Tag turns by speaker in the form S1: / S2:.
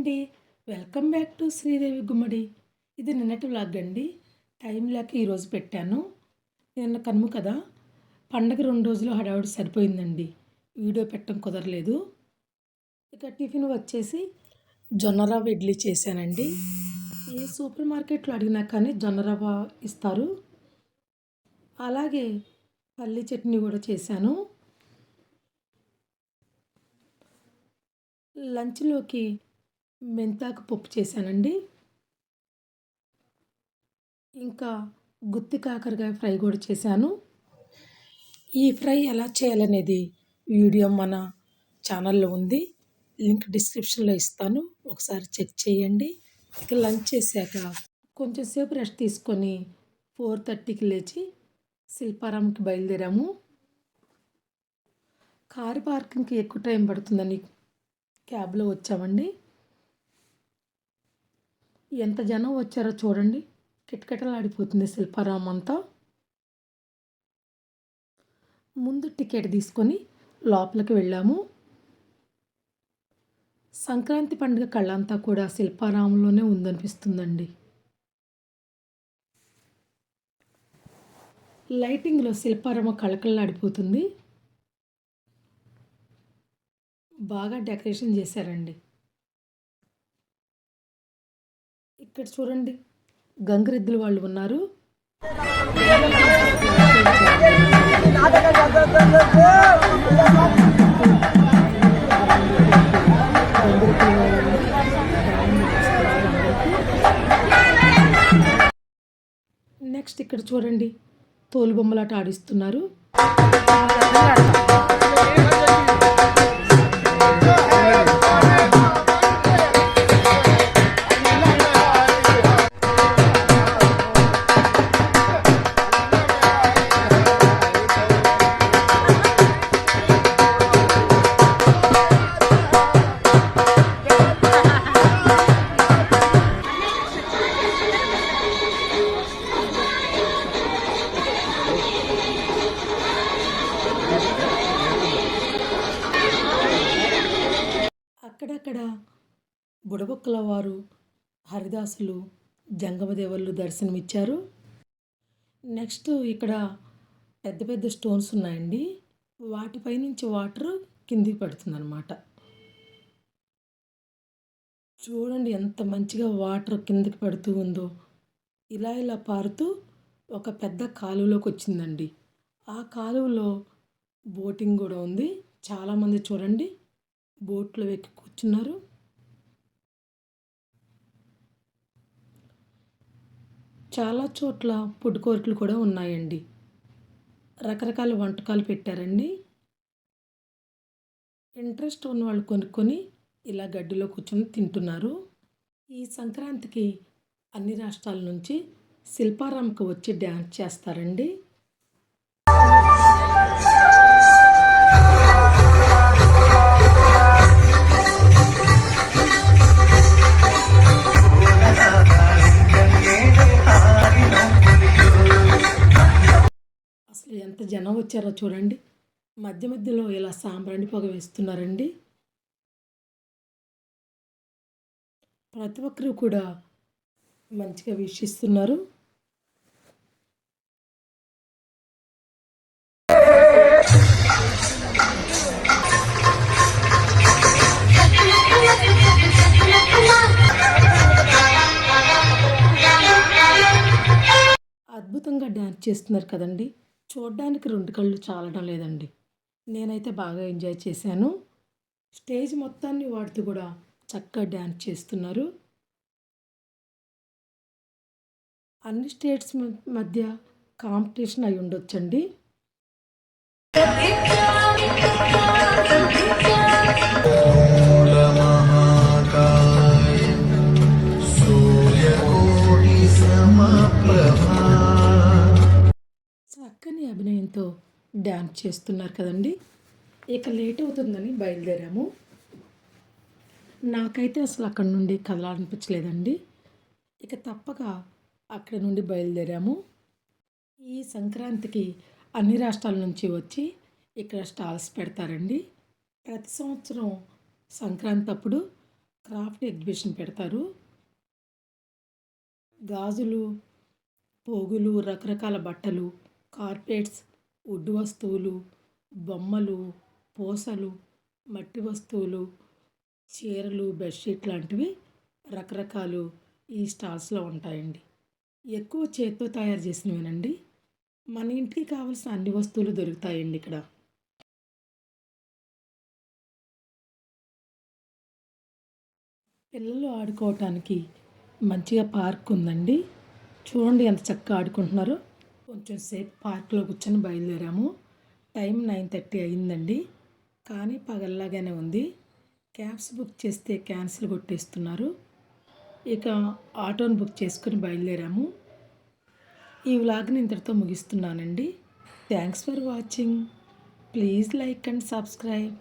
S1: అండి. Welcome back to Sridevi గుమ్మడి. ఇది నిన్నటి వ్లాగ్ అండి. టైం లేక ఈరోజు పెట్టాను. నిన్న కనుమ కదా, పండగ 2 రోజులు హడావుడి సరిపోయిందండి. వీడియో పెట్టడం కుదరలేదు. ఇక టిఫిన్ వచ్చేసి జొన్న రవ్వ ఇడ్లీ చేశానండి. ఏ సూపర్ మార్కెట్లో అడిగినా కానీ జొన్న రవ్వ ఇస్తారు. అలాగే పల్లి చట్నీ కూడా చేశాను. లంచ్లోకి మెంతాకు పప్పు చేశానండి. ఇంకా గుత్తి కాకరకాయ ఫ్రై కూడా చేశాను. ఈ ఫ్రై ఎలా చేయాలనేది వీడియో మన ఛానల్లో ఉంది. లింక్ డిస్క్రిప్షన్లో ఇస్తాను, ఒకసారి చెక్ చేయండి. ఇక లంచ్ చేశాక కొంచెం సేపు రెస్ట్ తీసుకొని 4:30కి లేచి శిల్పారాంకి బయలుదేరాము. కారు పార్కింగ్కి ఎక్కువ టైం పడుతుందని క్యాబ్లో వచ్చామండి. ఎంత జనం వచ్చారో చూడండి, కిటకిటలాడిపోతుంది శిల్పారామం అంతా. ముందు టికెట్ తీసుకొని లోపలికి వెళ్ళాము. సంక్రాంతి పండుగ కళ్ళంతా కూడా శిల్పారామంలోనే ఉందనిపిస్తుందండి. లైటింగ్లో శిల్పారామం కళకళలాడిపోతుంది. బాగా డెకరేషన్ చేశారండి. ఇక్కడ చూడండి, గంగిరెద్దులు వాళ్ళు ఉన్నారు. నెక్స్ట్ ఇక్కడ చూడండి, తోలుబొమ్మలాట ఆడిస్తున్నారు. అక్కడక్కడ బుడబుక్కల వారు, హరిదాసులు, జంగమదేవళ్ళు దర్శనమిచ్చారు. నెక్స్ట్ ఇక్కడ పెద్ద పెద్ద స్టోన్స్ ఉన్నాయండి. వాటిపై నుంచి వాటర్ కిందికి పడుతుందన్నమాట. చూడండి ఎంత మంచిగా వాటర్ కిందికి పడుతూ ఉందో. ఇలా పారుతూ ఒక పెద్ద కాలువలోకి వచ్చిందండి. ఆ కాలువలో బోటింగ్ కూడా ఉంది. చాలామంది చూడండి బోట్లో ఎక్కి కూర్చున్నారు. చాలా చోట్ల ఫుడ్ కోర్టులు కూడా ఉన్నాయండి. రకరకాల వంటకాలు పెట్టారండి. ఇంట్రెస్ట్ ఉన్న వాళ్ళు కొనుక్కొని ఇలా గడ్డిలో కూర్చొని తింటున్నారు. ఈ సంక్రాంతికి అన్ని రాష్ట్రాల నుంచి శిల్పారాంకి వచ్చి డ్యాన్స్ చేస్తారండి. అసలు ఎంత జనం వచ్చారో చూడండి. మధ్య మధ్యలో ఇలా సాంబ్రాణి పొగ వేస్తున్నారండి. ప్రతి ఒక్కరూ కూడా మంచిగా వీక్షిస్తున్నారు. అద్భుతంగా డ్యాన్స్ చేస్తున్నారు కదండి. చూడడానికి 2 కళ్ళు చాలడం లేదండి. నేనైతే బాగా ఎంజాయ్ చేశాను. స్టేజ్ మొత్తాన్ని వాడుతూ కూడా చక్కగా డ్యాన్స్ చేస్తున్నారు. అన్ని స్టేట్స్ మధ్య కాంపిటీషన్ అయి ఉండొచ్చండి. చక్కని అభినయంతో డ్యాన్స్ చేస్తున్నారు కదండి. ఇక లేట్ అవుతుందని బయలుదేరాము. నాకైతే అసలు అక్కడి నుండి కదలాలనిపించలేదండి. ఇక తప్పక అక్కడ నుండి బయలుదేరాము. ఈ సంక్రాంతికి అన్ని రాష్ట్రాల నుంచి వచ్చి ఇక్కడ స్టాల్స్ పెడతారండి. ప్రతి సంవత్సరం సంక్రాంతి అప్పుడు క్రాఫ్ట్ ఎగ్జిబిషన్ పెడతారు. గాజులు, పోగులు, రకరకాల బట్టలు, కార్పెట్స్, వుడ్ వస్తువులు, బొమ్మలు, పూసలు, మట్టి వస్తువులు, చీరలు, బెడ్షీట్ లాంటివి రకరకాలు ఈ స్టాల్స్లో ఉంటాయండి. ఎక్కువ చేత్తో తయారు చేసినవేనండి. మన ఇంటికి కావాల్సిన అన్ని వస్తువులు దొరుకుతాయండి ఇక్కడ. పిల్లలు ఆడుకోవటానికి మంచిగా పార్క్ ఉందండి. చూడండి ఎంత చక్కగా ఆడుకుంటున్నారో. కొంచెం సేపు పార్క్లో కూర్చొని బయలుదేరాము. టైం 9:30 అయిందండి. కానీ పగల్లాగానే ఉంది. క్యాబ్స్ బుక్ చేస్తే క్యాన్సిల్ కొట్టేస్తున్నారు. ఇక ఆటోని బుక్ చేసుకుని బయలుదేరాము. ఈ వ్లాగ్ని ఇంతటితో ముగిస్తున్నానండి. Thanks for watching. Please like and subscribe.